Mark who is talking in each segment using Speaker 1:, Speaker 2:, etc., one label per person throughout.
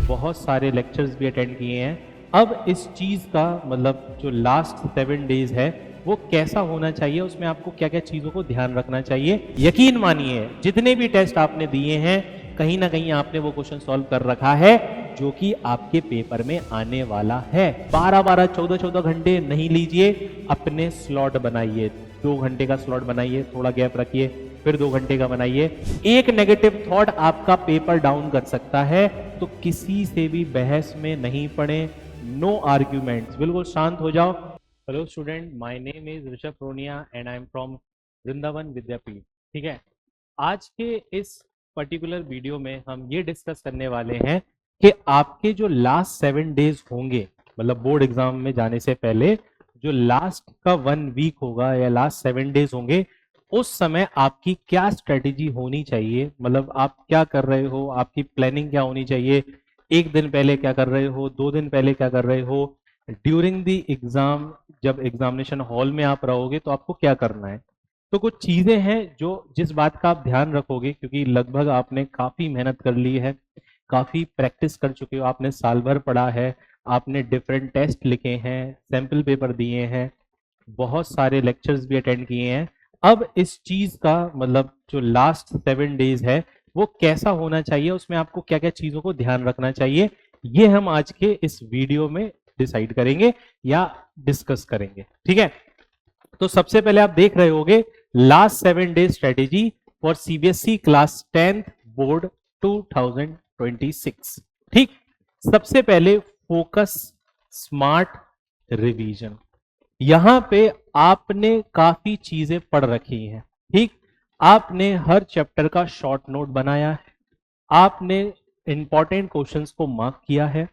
Speaker 1: बहुत सारे लेक्चर्स भी अटेंड किए हैं। अब इस चीज़ का मतलब जो लास्ट 7 डेज है वो कैसा होना चाहिए, उसमें आपको क्या क्या चीज़ों को ध्यान रखना चाहिए। यकीन मानिए जितने भी टेस्ट आपने दिए हैं कहीं ना कहीं आपने वो क्वेश्चन सॉल्व कर रखा है जो कि आपके पेपर में आने वाला है। 12-12 14-14 घंटे नहीं लीजिए, अपने स्लॉट बनाइए। 2 घंटे का स्लॉट बनाइए, थोड़ा गैप रखिए, फिर 2 घंटे का बनाइए। एक नेगेटिव थॉट आपका पेपर डाउन कर सकता है, तो किसी से भी बहस में नहीं पड़े। नो आर्ग्यूमेंट्स, बिल्कुल शांत हो जाओ। Hello student, my name is Rishabh Roniya and I am from Vrindavan Vidyapeeth. ठीक है, आज के इस पर्टिकुलर वीडियो में हम ये डिस्कस करने वाले हैं कि आपके जो लास्ट 7 डेज होंगे, मतलब बोर्ड एग्जाम में जाने से पहले जो लास्ट का 1 वीक होगा या लास्ट 7 डेज होंगे, उस समय आपकी क्या स्ट्रेटेजी होनी चाहिए। मतलब आप क्या कर रहे हो, आपकी प्लानिंग क्या होनी चाहिए, 1 दिन पहले क्या कर रहे हो, 2 दिन पहले क्या कर रहे हो, ड्यूरिंग द एग्जाम जब एग्जामिनेशन हॉल में आप रहोगे तो आपको क्या करना है। तो कुछ चीजें हैं जो जिस बात का आप ध्यान रखोगे, क्योंकि लगभग आपने काफी मेहनत कर ली है, काफी प्रैक्टिस कर चुके हो, आपने साल भर पढ़ा है, आपने डिफरेंट टेस्ट लिखे हैं, सैंपल पेपर दिए हैं, बहुत सारे लेक्चर्स भी अटेंड किए हैं। अब इस चीज का मतलब जो लास्ट 7 डेज है वो कैसा होना चाहिए, उसमें आपको क्या क्या चीजों को ध्यान रखना चाहिए, ये हम आज के इस वीडियो में डिसाइड करेंगे या डिस्कस करेंगे। ठीक है, तो सबसे पहले आप देख रहे होंगे last 7 days strategy for CBSE class 10th board 2026। ठीक, सबसे पहले फोकस स्मार्ट रिवीजन। यहां पे आपने काफी चीजें पढ़ रखी हैं। ठीक, आपने हर चैप्टर का शॉर्ट नोट बनाया है, आपने इंपॉर्टेंट क्वेश्चंस को मार्क किया है,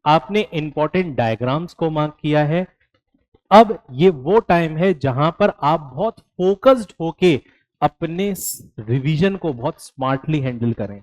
Speaker 1: आपने इंपॉर्टेंट डायग्राम्स को मार्क किया है। अब ये वो टाइम है जहां पर आप बहुत फोकस्ड होके अपने रिवीजन को बहुत स्मार्टली हैंडल करें।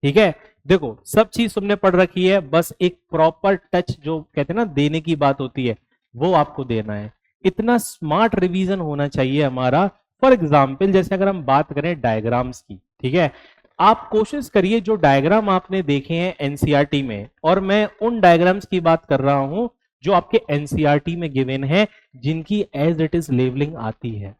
Speaker 1: ठीक है, देखो सब चीज तुमने पढ़ रखी है, बस एक प्रॉपर टच जो कहते हैं ना देने की बात होती है, वो आपको देना है। इतना स्मार्ट रिवीजन होना चाहिए हमारा। फॉर एग्जाम्पल जैसे अगर हम बात करें डायग्राम्स की, ठीक है, आप कोशिश करिए जो डायग्राम आपने देखे हैं एनसीईआरटी में, और मैं उन डायग्राम्स की बात कर रहा हूं जो आपके एनसीईआरटी में गिवन है, जिनकी एज इट इज लेवलिंग आती है।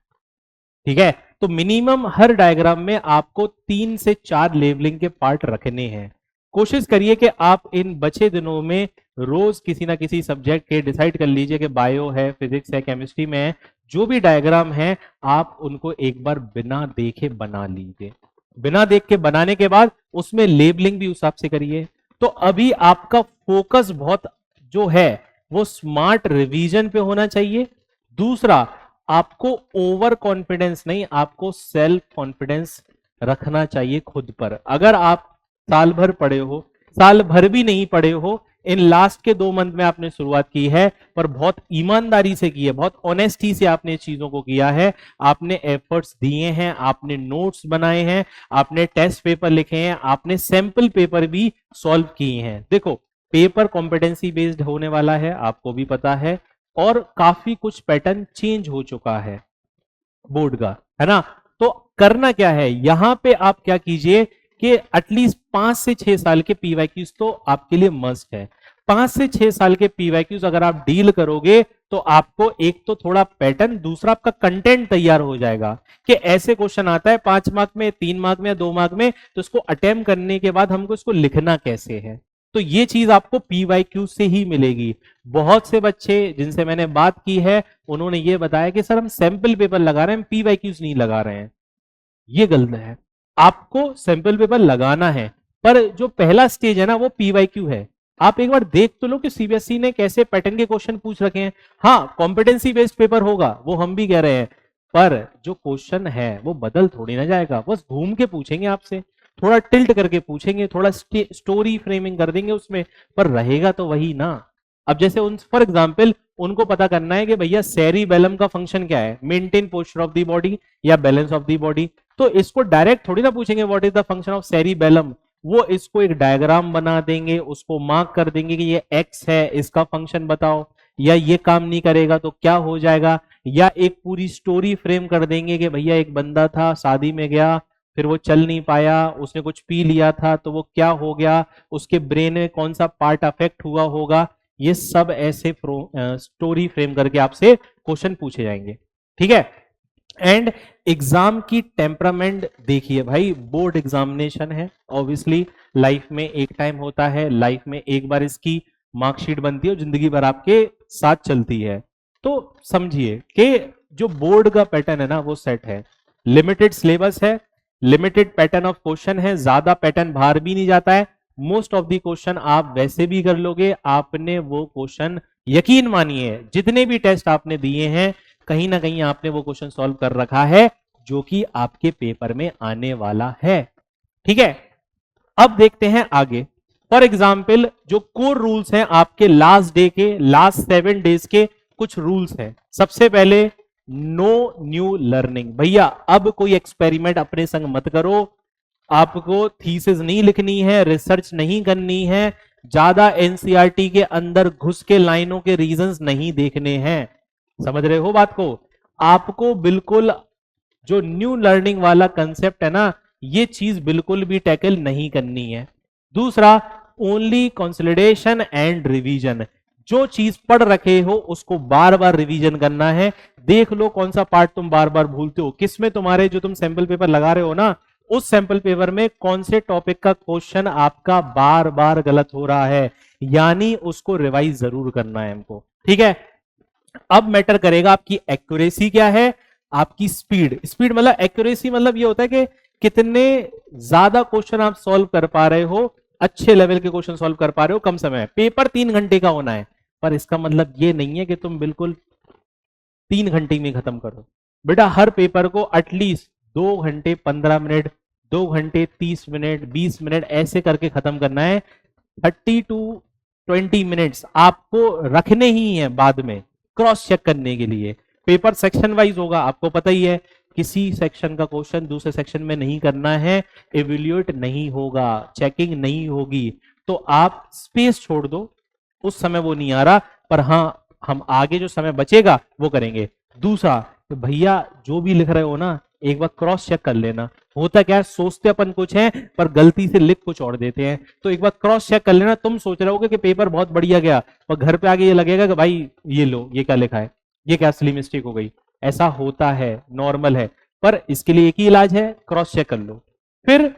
Speaker 1: ठीक है, तो मिनिमम हर डायग्राम में आपको 3 से 4 लेवलिंग के पार्ट रखने हैं। कोशिश करिए कि आप इन बचे दिनों में रोज किसी ना किसी सब्जेक्ट के डिसाइड कर लीजिए कि बायो है, फिजिक्स है, केमिस्ट्री में है, जो भी डायग्राम है आप उनको एक बार बिना देखे बना लीजिए। बिना देख के बनाने के बाद उसमें लेबलिंग भी उस हिसाब से करिए। तो अभी आपका फोकस बहुत जो है वो स्मार्ट रिवीजन पे होना चाहिए। दूसरा, आपको ओवर कॉन्फिडेंस नहीं, आपको सेल्फ कॉन्फिडेंस रखना चाहिए खुद पर। अगर आप साल भर पढ़े हो, साल भर भी नहीं पढ़े हो, इन लास्ट के 2 मंथ में आपने शुरुआत की है, पर बहुत ईमानदारी से की है, बहुत ऑनेस्टी से आपने चीजों को किया है, आपने एफर्ट्स दिए हैं, आपने नोट्स बनाए हैं, आपने टेस्ट पेपर लिखे हैं, आपने सैंपल पेपर भी सॉल्व किए हैं। देखो पेपर कॉम्पिटेंसी बेस्ड होने वाला है, आपको भी पता है, और काफी कुछ पैटर्न चेंज हो चुका है बोर्ड का, है ना। तो करना क्या है, यहां पे आप क्या कीजिए कि एटलीस्ट 5 से 6 साल के पीवाईक्यूज तो आपके लिए मस्ट है। 5 से 6 साल के पीवाईक्यूज अगर आप डील करोगे तो आपको एक तो थोड़ा पैटर्न, दूसरा आपका कंटेंट तैयार हो जाएगा कि ऐसे क्वेश्चन आता है 5 मार्क में, 3 मार्क में या 2 मार्क में, तो इसको अटेम्प्ट करने के बाद हमको इसको लिखना कैसे है। तो ये चीज आपको पीवाईक्यू से ही मिलेगी। बहुत से बच्चे जिनसे मैंने बात की है उन्होंने ये बताया कि सर हम सैंपल पेपर लगा रहे हैं, पीवाईक्यूज नहीं लगा रहे हैं। ये गलत है, आपको सैंपल पेपर लगाना है, पर जो पहला स्टेज है ना वो पीवाईक्यू है। आप एक बार देख तो लो कि सीबीएसई ने कैसे पैटर्न के क्वेश्चन पूछ रखे हैं। हाँ, कॉम्पिटेंसी बेस्ड पेपर होगा, वो हम भी कह रहे हैं, पर जो क्वेश्चन है वो बदल थोड़ी ना जाएगा, बस घूम के पूछेंगे आपसे, थोड़ा टिल्ट करके पूछेंगे, थोड़ा स्टोरी फ्रेमिंग कर देंगे उसमें, पर रहेगा तो वही ना। अब जैसे उन फॉर एग्जाम्पल उनको पता करना है कि भैया सेरिबेलम का फंक्शन क्या है, maintain posture of the body या बैलेंस ऑफ द बॉडी। तो इसको डायरेक्ट थोड़ी ना पूछेंगे what is the function of cerebellum, वो इसको एक डायग्राम बना देंगे, उसको मार्क कर देंगे कि ये एक्स है, इसका फंक्शन बताओ, या ये काम नहीं करेगा तो क्या हो जाएगा, या एक पूरी स्टोरी फ्रेम कर देंगे कि भैया एक बंदा था, शादी में गया, फिर वो चल नहीं पाया, उसने कुछ पी लिया था तो वो क्या हो गया, उसके ब्रेन में कौन सा पार्ट अफेक्ट हुआ होगा, ये सब ऐसे स्टोरी फ्रेम करके आपसे क्वेश्चन पूछे जाएंगे। ठीक है। एंड एग्जाम की टेम्परामेंट देखिए भाई, बोर्ड एग्जामिनेशन है, ऑब्वियसली लाइफ में एक टाइम होता है, लाइफ में एक बार इसकी मार्कशीट बनती है और जिंदगी भर आपके साथ चलती है। तो समझिए कि जो बोर्ड का पैटर्न है ना वो सेट है, लिमिटेड सिलेबस है, लिमिटेड पैटर्न ऑफ क्वेश्चन है, ज्यादा पैटर्न बाहर भी नहीं जाता है, मोस्ट ऑफ द क्वेश्चन आप वैसे भी कर लोगे। आपने वो क्वेश्चन, यकीन मानिए जितने भी टेस्ट आपने दिए हैं कहीं ना कहीं आपने वो क्वेश्चन सॉल्व कर रखा है जो कि आपके पेपर में आने वाला है। ठीक है। अब देखते हैं आगे। फॉर एग्जाम्पल जो कोर रूल्स हैं आपके लास्ट डे के, लास्ट 7 डेज के कुछ रूल्स हैं। सबसे पहले नो न्यू लर्निंग। भैया अब कोई एक्सपेरिमेंट अपने संग मत करो, आपको थीसिस नहीं लिखनी है, रिसर्च नहीं करनी है, ज्यादा एनसीईआरटी के अंदर घुस के लाइनों के रीजंस नहीं देखने हैं। समझ रहे हो बात को? आपको बिल्कुल जो न्यू लर्निंग वाला कंसेप्ट है ना, ये चीज बिल्कुल भी टैकल नहीं करनी है। दूसरा, ओनली कंसोलिडेशन एंड रिवीजन। जो चीज पढ़ रखे हो उसको बार बार रिवीजन करना है। देख लो कौन सा पार्ट तुम बार बार भूलते हो, किसमें तुम्हारे जो तुम सैंपल पेपर लगा रहे हो ना, उस सैंपल पेपर में कौन से टॉपिक का क्वेश्चन आपका बार बार गलत हो रहा है, यानी उसको रिवाइज जरूर करना है हमको। ठीक है। अब मैटर करेगा आपकी एक्यूरेसी क्या है, आपकी स्पीड। स्पीड मतलब एक्यूरेसी मतलब ये होता है कि कितने ज्यादा क्वेश्चन आप सॉल्व कर पा रहे हो, अच्छे लेवल के क्वेश्चन सॉल्व कर पा रहे हो कम समय में। पेपर 3 घंटे का होना है, पर इसका मतलब ये नहीं है कि तुम बिल्कुल 3 घंटे में खत्म करो। बेटा हर पेपर को एटलीस्ट 2 घंटे 15 मिनट, 2 घंटे 30 मिनट, 20 मिनट ऐसे करके खत्म करना है। 30 to 20 मिनट्स आपको रखने ही है बाद में क्रॉस चेक करने के लिए। पेपर सेक्शन वाइज होगा, आपको पता ही है, किसी सेक्शन का क्वेश्चन दूसरे सेक्शन में नहीं करना है, एवेल्यूएट नहीं होगा, चेकिंग नहीं होगी, तो आप स्पेस छोड़ दो, उस समय वो नहीं आ रहा, पर हाँ हम आगे जो समय बचेगा वो करेंगे। दूसरा, तो भैया जो भी लिख रहे हो ना एक बार क्रॉस चेक कर लेना। होता क्या है, सोचते अपन कुछ है पर गलती से लिख कुछ और देते हैं, तो एक बार क्रॉस चेक कर लेना। तुम सोच रहे होगे कि पेपर बहुत बढ़िया गया, पर घर पे आगे ये लगेगा कि भाई ये लो ये क्या लिखा है, ये क्या असली मिस्टेक हो गई। ऐसा होता है, नॉर्मल है, पर इसके लिए एक ही इलाज है, क्रॉस चेक कर लो। फिर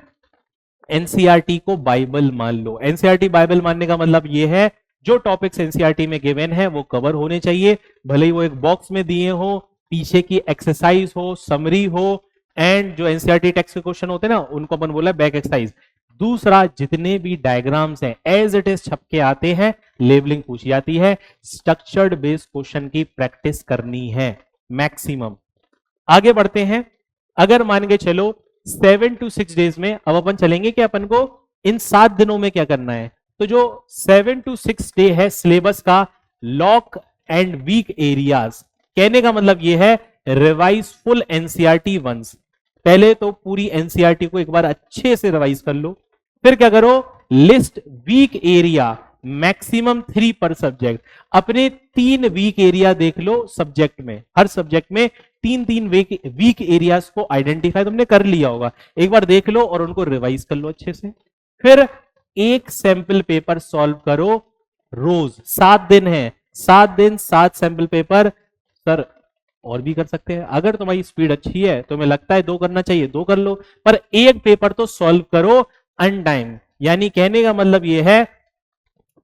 Speaker 1: एनसीईआरटी को बाइबल मान लो। एनसीईआरटी बाइबल मानने का मतलब ये है जो टॉपिक्स एनसीईआरटी में गिवन है वो कवर होने चाहिए, भले ही वो एक बॉक्स में दिए हो, पीछे की एक्सरसाइज हो, समरी हो, एंड जो एनसीईआरटी टेक्स्ट के क्वेश्चन होते हैं ना उनको अपन बोला बैक एक्सरसाइज। दूसरा, जितने भी डायग्राम्स हैं एज इट इज छप के आते हैं, लेबलिंग पूछी जाती है, स्ट्रक्चर्ड बेस्ड क्वेश्चन की प्रैक्टिस करनी है मैक्सिमम। आगे बढ़ते हैं। अगर मान के चलो 7 to 6 डेज में, अब अपन चलेंगे कि अपन को इन 7 दिनों में क्या करना है। तो जो 7 to 6 डे है सिलेबस का, लॉक एंड वीक एरियाज, कहने का मतलब ये है रिवाइज फुल एनसीईआरटी वंस। पहले तो पूरी एनसीईआरटी को एक बार अच्छे से रिवाइज कर लो, फिर क्या करो, लिस्ट वीक एरिया, मैक्सिमम 3 पर सब्जेक्ट। अपने 3 वीक एरिया देख लो सब्जेक्ट में, हर सब्जेक्ट में 3-3 वीक एरियाज को आइडेंटिफाई तुमने कर लिया होगा, एक बार देख लो और उनको रिवाइज कर लो अच्छे से। फिर एक सैंपल पेपर सॉल्व करो रोज, 7 दिन है, 7 दिन 7 सैंपल पेपर। सर और भी कर सकते हैं, अगर तुम्हारी स्पीड अच्छी है, तुम्हें लगता है 2 करना चाहिए 2 कर लो, पर एक पेपर तो सॉल्व करो अन टाइम। यानी कहने का मतलब यह है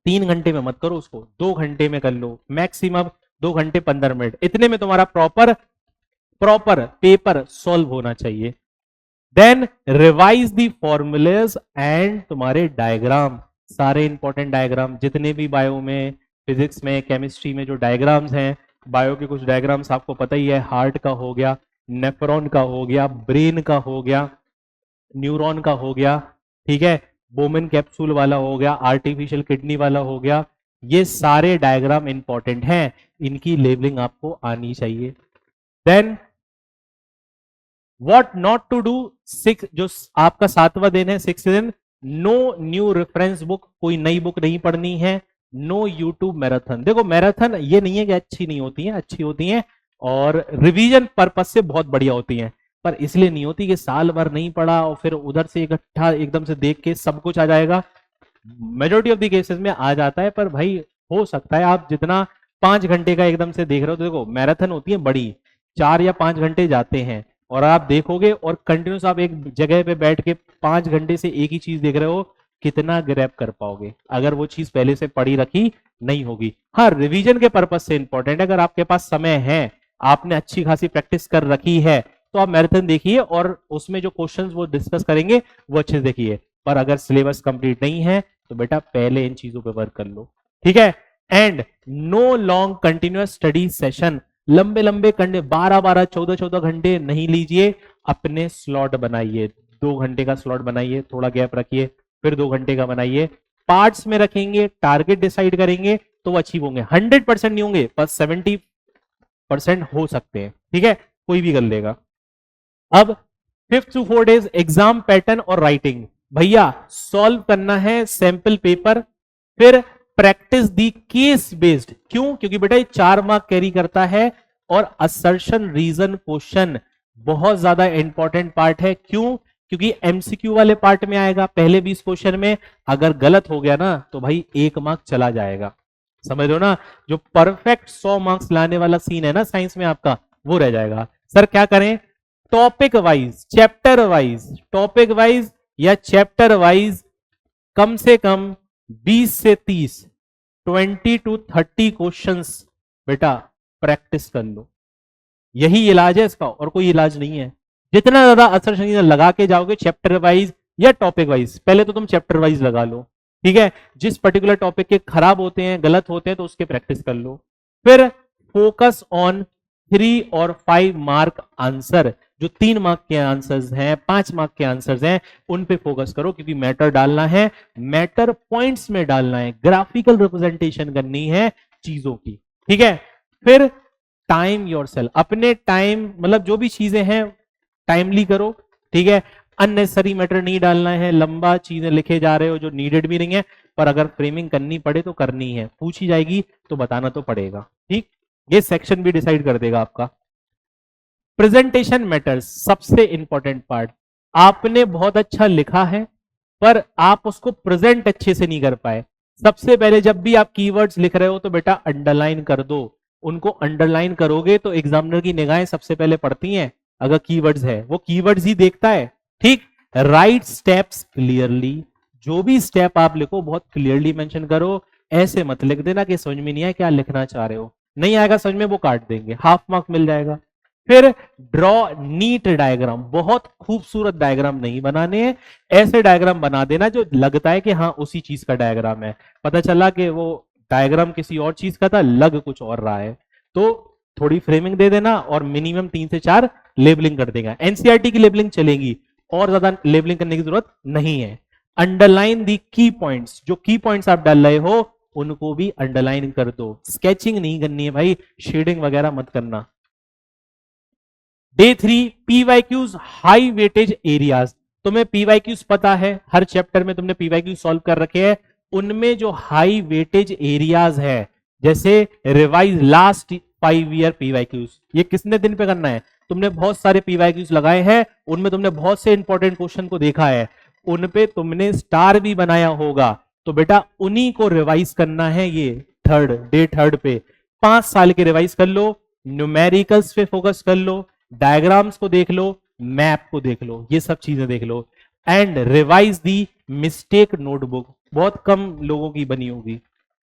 Speaker 1: 3 घंटे में मत करो उसको, 2 घंटे में कर लो, मैक्सिमम 2 घंटे 15 मिनट, इतने में तुम्हारा प्रॉपर पेपर सॉल्व होना चाहिए। Then revise the formulae and तुम्हारे डायग्राम, सारे इंपॉर्टेंट डायग्राम जितने भी बायो में, फिजिक्स में, केमिस्ट्री में जो डायग्राम्स हैं, बायो के कुछ डायग्राम्स आपको पता ही है, हार्ट का हो गया, नेफ्रॉन का हो गया, ब्रेन का हो गया, न्यूरॉन का हो गया, ठीक है, बोमेन कैप्सूल वाला हो गया, आर्टिफिशियल किडनी वाला हो गया, ये सारे डायग्राम इंपॉर्टेंट हैं, इनकी लेबलिंग आपको आनी चाहिए। Then what not to do, 6 जो आपका 7वां दिन है, 6 दिन, नो न्यू रेफरेंस बुक, कोई नई बुक नहीं पढ़नी है, नो यूट्यूब मैराथन। देखो मैराथन ये नहीं है कि अच्छी नहीं होती है, अच्छी होती है और रिवीजन पर्पस से बहुत बढ़िया होती है, पर इसलिए नहीं होती कि साल भर नहीं पढ़ा और फिर उधर से इकट्ठा एकदम से देख के सब कुछ आ जाएगा। मेजोरिटी ऑफ द केसेस में आ जाता है, पर भाई हो सकता है आप जितना 5 घंटे का एकदम से देख रहे हो, तो देखो मैराथन होती है बड़ी, 4 या 5 घंटे जाते हैं, और आप देखोगे और कंटिन्यूस आप एक जगह पे बैठ के 5 घंटे से एक ही चीज देख रहे हो, कितना ग्रैब कर पाओगे अगर वो चीज पहले से पढ़ी रखी नहीं होगी। हाँ, रिवीजन के पर्पज से इंपॉर्टेंट है, अगर आपके पास समय है, आपने अच्छी खासी प्रैक्टिस कर रखी है, तो आप मैराथन देखिए और उसमें जो क्वेश्चंस वो डिस्कस करेंगे वो अच्छे से देखिए। पर अगर सिलेबस कंप्लीट नहीं है तो बेटा पहले इन चीजों पे वर्क कर लो, ठीक है। And no long continuous study session, लंबे लंबे घंटे 12-12 14-14 घंटे नहीं लीजिए, अपने स्लॉट बनाइए, 2 घंटे का स्लॉट बनाइए, थोड़ा गैप रखिए, फिर 2 घंटे का बनाइए, पार्ट्स में रखेंगे, टारगेट डिसाइड करेंगे तो वो अचीव होंगे। 100% नहीं होंगे पर 70% हो सकते हैं, ठीक है, कोई भी कर लेगा। अब 5 to 4 days एग्जाम पैटर्न और राइटिंग, भैया सॉल्व करना है सैंपल पेपर, फिर प्रैक्टिस दी केस बेस्ड। क्यों? क्योंकि बेटा ये 4 मार्क कैरी करता है और असर्शन रीजन क्वेश्चन बहुत ज्यादा इंपॉर्टेंट पार्ट है। क्यों? क्योंकि एमसीक्यू वाले पार्ट में आएगा पहले 20 क्वेश्चन में, अगर गलत हो गया ना तो भाई 1 मार्क चला जाएगा, समझ लो ना। जो परफेक्ट 100 मार्क्स लाने वाला सीन है ना साइंस में आपका, वो रह जाएगा। सर क्या करें? Topic wise, chapter wise, topic wise या चैप्टर वाइज कम से कम 20 से 30, 20 to 30 क्वेश्चंस बेटा प्रैक्टिस कर लो। यही इलाज है इसका, और कोई इलाज नहीं है। जितना ज्यादा असर लगा के जाओगे चैप्टर वाइज या टॉपिक वाइज, पहले तो तुम चैप्टर वाइज लगा लो, ठीक है। जिस पर्टिकुलर टॉपिक के खराब होते हैं, गलत होते हैं, तो उसके प्रैक्टिस कर लो। फिर फोकस ऑन 3 और 5 मार्क आंसर, जो 3 मार्क के आंसर्स हैं, 5 मार्क के आंसर्स हैं, उन पे फोकस करो, क्योंकि मैटर डालना है, मैटर पॉइंट्स में डालना है, ग्राफिकल रिप्रेजेंटेशन करनी है चीजों की, ठीक है। फिर टाइम योरसेल्फ, अपने टाइम मतलब जो भी चीजें हैं टाइमली करो, ठीक है। अननेसेसरी मैटर नहीं डालना है, लंबा चीजें लिखे जा रहे हो जो नीडेड भी नहीं है, पर अगर फ्रेमिंग करनी पड़े तो करनी है, पूछी जाएगी तो बताना तो पड़ेगा, ठीक। ये सेक्शन भी डिसाइड कर देगा आपका। प्रेजेंटेशन मैटर्स, सबसे इंपॉर्टेंट पार्ट। आपने बहुत अच्छा लिखा है पर आप उसको प्रेजेंट अच्छे से नहीं कर पाए। सबसे पहले जब भी आप कीवर्ड्स लिख रहे हो तो बेटा अंडरलाइन कर दो। उनको अंडरलाइन करोगे तो एग्जामिनर की निगाहें सबसे पहले पड़ती हैं, अगर कीवर्ड्स है वो कीवर्ड्स ही देखता है, ठीक। राइट स्टेप्स क्लियरली, जो भी स्टेप आप लिखो बहुत क्लियरली मेंशन करो। ऐसे मत लिख देना कि समझ में नहीं आया क्या लिखना चाह रहे हो, नहीं आएगा समझ में, वो काट देंगे, हाफ मार्क मिल जाएगा। फिर ड्रॉ नीट डायग्राम, बहुत खूबसूरत डायग्राम नहीं बनाने हैं, ऐसे डायग्राम बना देना जो लगता है कि हाँ उसी चीज का डायग्राम है, पता चला कि वो डायग्राम किसी और चीज का था, लग कुछ और रहा है। तो थोड़ी फ्रेमिंग दे देना और मिनिमम 3 से 4 लेबलिंग कर देगा। एनसीईआरटी की लेबलिंग चलेगी, और ज्यादा लेबलिंग करने की जरूरत नहीं है। अंडरलाइन दी की पॉइंट्स, जो की पॉइंट्स आप डाल रहे हो उनको भी अंडरलाइन कर दो। स्केचिंग नहीं करनी है भाई, शेडिंग वगैरह मत करना। Day 3 PYQs high weightage areas, तुम्हें पीवाईक्यूज पता है, हर चैप्टर में तुमने पीवाईक्यूज सॉल्व कर रखे हैं। उनमें जो हाई वेटेज एरियाज है, जैसे रिवाइज लास्ट 5 ईयर पीवाईक्यूज, ये कितने दिन पे करना है? तुमने बहुत सारे पीवाईक्यूज लगाए हैं, उनमें तुमने बहुत से इंपॉर्टेंट क्वेश्चन को देखा है, उन पे तुमने स्टार भी बनाया होगा, तो बेटा उन्हीं को रिवाइज करना है। ये डे थर्ड पे 5 साल के रिवाइज कर लो, न्यूमेरिकल्स पे फोकस कर लो, डायग्राम्स को देख लो, मैप को देख लो, ये सब चीजें देख लो। And revise the mistake notebook, बहुत कम लोगों की बनी होगी,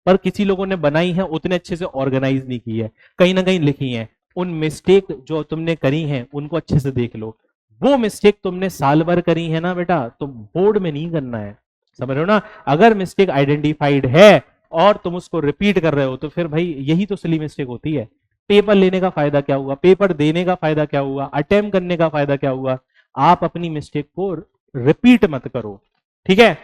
Speaker 1: पर किसी लोगों ने बनाई है, उतने अच्छे से ऑर्गेनाइज नहीं की है, कहीं ना कहीं लिखी है। उन मिस्टेक जो तुमने करी है उनको अच्छे से देख लो। वो मिस्टेक तुमने साल भर करी है ना बेटा, तो बोर्ड में नहीं करना है, समझ रहे हो ना। अगर मिस्टेक आइडेंटिफाइड है और तुम उसको रिपीट कर रहे हो तो फिर भाई यही तो सिली मिस्टेक होती है। पेपर लेने का फायदा क्या हुआ, पेपर देने का फायदा क्या हुआ, अटेम्प्ट करने का फायदा क्या हुआ? आप अपनी मिस्टेक को रिपीट मत करो, ठीक है।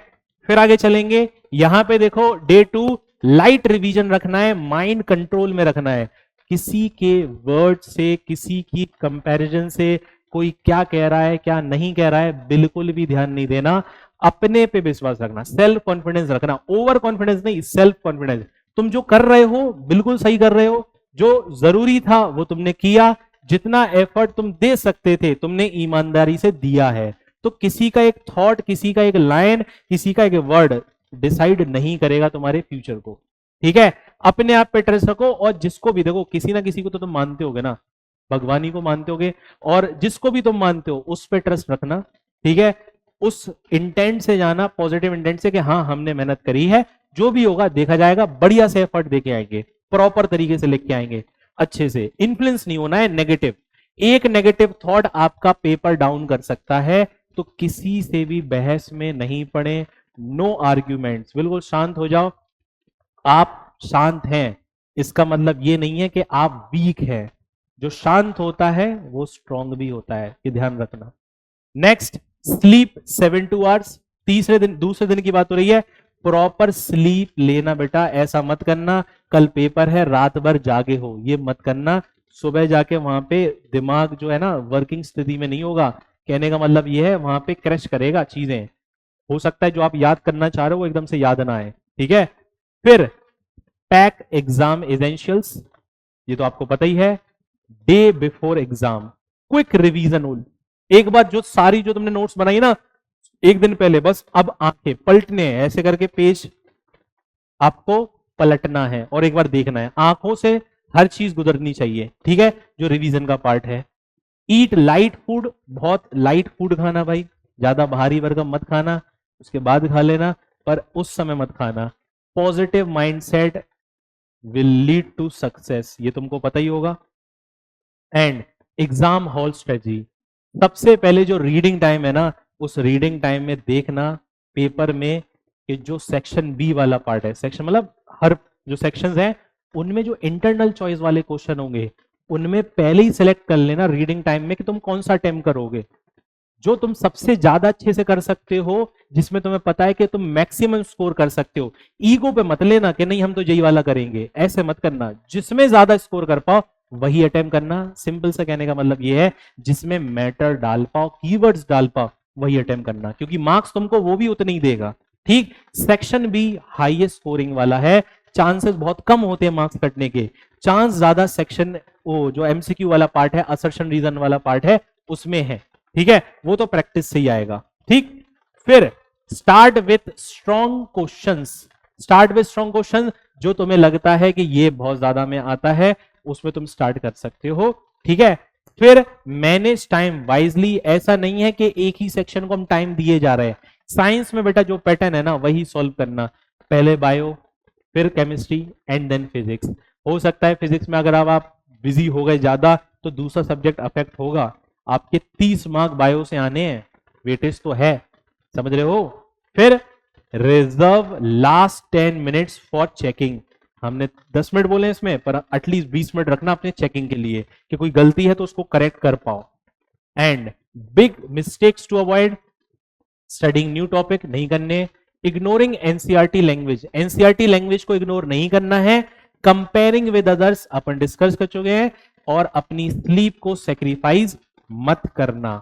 Speaker 1: फिर आगे चलेंगे, यहां पे देखो डे 2 लाइट रिवीजन रखना है, माइंड कंट्रोल में रखना है। किसी के वर्ड से, किसी की कंपैरिजन से कोई क्या कह रहा है क्या नहीं कह रहा है बिल्कुल भी ध्यान नहीं देना, अपने पे विश्वास रखना, सेल्फ कॉन्फिडेंस रखना। ओवर कॉन्फिडेंस नहीं, सेल्फ कॉन्फिडेंस। तुम जो कर रहे हो बिल्कुल सही कर रहे हो, जो जरूरी था वो तुमने किया, जितना एफर्ट तुम दे सकते थे तुमने ईमानदारी से दिया है। तो किसी का एक थॉट, किसी का एक लाइन, किसी का एक वर्ड डिसाइड नहीं करेगा तुम्हारे फ्यूचर को। ठीक है, अपने आप पे ट्रस्ट रखो, और जिसको भी देखो, किसी ना किसी को तो तुम मानते होगे ना, भगवानी को मानते होगे, और जिसको भी तुम मानते हो उस पे ट्रस्ट रखना। ठीक है, उस इंटेंट से जाना, पॉजिटिव इंटेंट से कि हाँ हमने मेहनत करी है, जो भी होगा देखा जाएगा, बढ़िया से एफर्ट देके आएंगे, प्रॉपर तरीके से लेके आएंगे, अच्छे से। इन्फ्लुएंस नहीं होना है नेगेटिव। एक नेगेटिव थॉट आपका पेपर डाउन कर सकता है, तो किसी से भी बहस में नहीं पड़े, नो आर्ग्यूमेंट्स, बिल्कुल शांत हो जाओ। आप शांत हैं इसका मतलब ये नहीं है कि आप वीक हैं। जो शांत होता है वो स्ट्रांग भी होता है, ये ध्यान रखना। Next, sleep 7 2 hours. तीसरे दिन, दूसरे दिन की बात हो रही है, प्रॉपर स्लीप लेना बेटा। ऐसा मत करना कल पेपर है रात भर जागे हो, ये मत करना। सुबह जाके वहां पे दिमाग जो है ना वर्किंग स्थिति में नहीं होगा। कहने का मतलब ये है वहां पे क्रैश करेगा चीजें, हो सकता है जो आप याद करना चाह रहे हो वो एकदम से याद ना आए। ठीक है, फिर पैक एग्जाम एसेंशियल्स, ये तो आपको पता ही है। Day before exam quick revision. एक बार जो सारी जो तुमने नोट्स बनाई ना एक दिन पहले, बस अब आंखें पलटने हैं, ऐसे करके पेज आपको पलटना है और एक बार देखना है, आंखों से हर चीज गुजरनी चाहिए। ठीक है, जो रिवीजन का पार्ट है। ईट लाइट फूड, बहुत लाइट फूड खाना भाई, ज्यादा भारी भरकम मत खाना, उसके बाद खा लेना, पर उस समय मत खाना। Positive mindset will lead to success, ये तुमको पता ही होगा। एंड एग्जाम हॉल स्ट्रेटजी, सबसे पहले जो रीडिंग टाइम है ना, उस रीडिंग टाइम में देखना पेपर में कि जो सेक्शन बी वाला पार्ट है, सेक्शन मतलब हर जो सेक्शंस हैं उनमें जो इंटरनल चॉइस वाले क्वेश्चन होंगे उनमें पहले ही सिलेक्ट कर लेना रीडिंग टाइम में कि तुम कौन सा अटेम्प्ट करोगे, जो तुम सबसे ज्यादा अच्छे से कर सकते हो, जिसमें तुम्हें पता है कि तुम मैक्सिमम स्कोर कर सकते हो। ईगो पे मत लेना कि नहीं हम तो यही वाला करेंगे, ऐसे मत करना। जिसमें ज्यादा स्कोर कर पाओ वही अटेम्प्ट करना। सिंपल से कहने का मतलब यह है जिसमें मैटर डाल पाओ, कीवर्ड्स डाल पाओ, वही अटेम्प्ट करना, क्योंकि मार्क्स तुमको वो भी उतने ही देगा। ठीक, सेक्शन भी हाईएस्ट स्कोरिंग वाला है, चांसेस बहुत कम होते हैं मार्क्स कटने के, चांस ज्यादा सेक्शन वो जो एमसीक्यू वाला पार्ट है, असर्शन रीजन वाला पार्ट है, उसमें है। ठीक है, वो तो प्रैक्टिस से ही आएगा। ठीक, फिर start with strong questions. Start with strong question, जो तुम्हें लगता है कि ये बहुत ज्यादा में आता है उसमें तुम स्टार्ट कर सकते हो। ठीक है, फिर मैनेज टाइम वाइजली, ऐसा नहीं है कि एक ही सेक्शन को हम टाइम दिए जा रहे हैं। साइंस में बेटा जो पैटर्न है ना वही सॉल्व करना, पहले बायो, फिर केमिस्ट्री एंड देन फिजिक्स। हो सकता है फिजिक्स में अगर आप बिजी हो गए ज्यादा तो दूसरा सब्जेक्ट अफेक्ट होगा। आपके 30 मार्क बायो से आने हैं, वेटेज तो है, समझ रहे हो। फिर reserve last 10 minutes for checking. हमने 10 मिनट बोले इसमें, पर एटलीस्ट 20 मिनट रखना अपने चेकिंग के लिए कि कोई गलती है तो उसको करेक्ट कर पाओ। And big mistakes to avoid, studying new topic नहीं करने, ignoring NCERT language, NCERT language को इग्नोर नहीं करना है, कंपेयरिंग विद अदर्स अपन डिस्कस कर चुके हैं, और अपनी स्लीप को सेक्रीफाइस मत करना।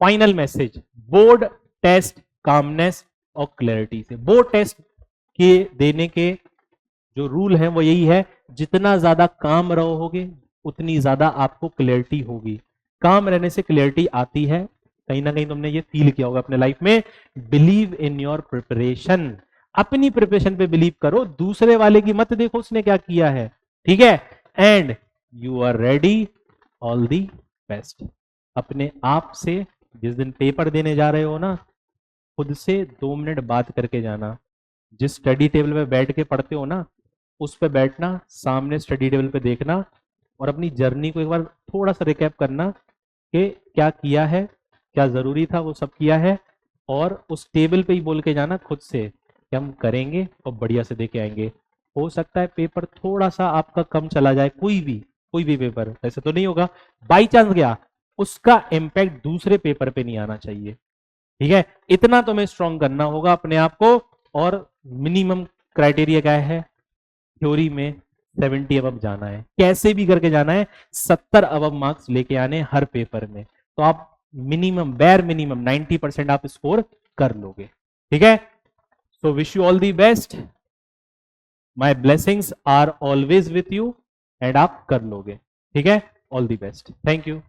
Speaker 1: Final message, board test calmness और क्लैरिटी से। बोर्ड टेस्ट के देने के जो रूल है वो यही है, जितना ज्यादा काम रहोगे उतनी ज्यादा आपको क्लैरिटी होगी। काम रहने से क्लैरिटी आती है, कहीं ना कहीं तुमने ये फील किया होगा अपने लाइफ में। बिलीव इन योर प्रिपरेशन, अपनी प्रिपरेशन पे बिलीव करो, दूसरे वाले की मत देखो उसने क्या किया है। ठीक है, and you are ready, all the best. अपने आप से जिस दिन पेपर देने जा रहे हो ना, खुद से 2 मिनट बात करके जाना। जिस स्टडी टेबल पे बैठ के पढ़ते हो ना उस पे बैठना, सामने स्टडी टेबल पे देखना और अपनी जर्नी को एक बार थोड़ा सा रिकैप करना कि क्या किया है, क्या जरूरी था वो सब किया है, और उस टेबल पे ही बोल के जाना खुद से कि हम करेंगे और बढ़िया से देके आएंगे। हो सकता है पेपर थोड़ा सा आपका कम चला जाए, कोई भी पेपर, ऐसे तो नहीं होगा, बाई चांस गया, उसका इंपैक्ट दूसरे पेपर पे नहीं आना चाहिए। ठीक है, इतना तुम्हें स्ट्रॉन्ग करना होगा अपने आप को। और मिनिमम क्राइटेरिया क्या है, थ्योरी में 70 अबव जाना है, कैसे भी करके जाना है, 70 अबव मार्क्स लेके आने हर पेपर में, तो आप मिनिमम बैर मिनिमम 90% आप स्कोर कर लोगे। ठीक है, so wish you all the best, my blessings are always with you, and आप कर लोगे। ठीक है, all the best. Thank you.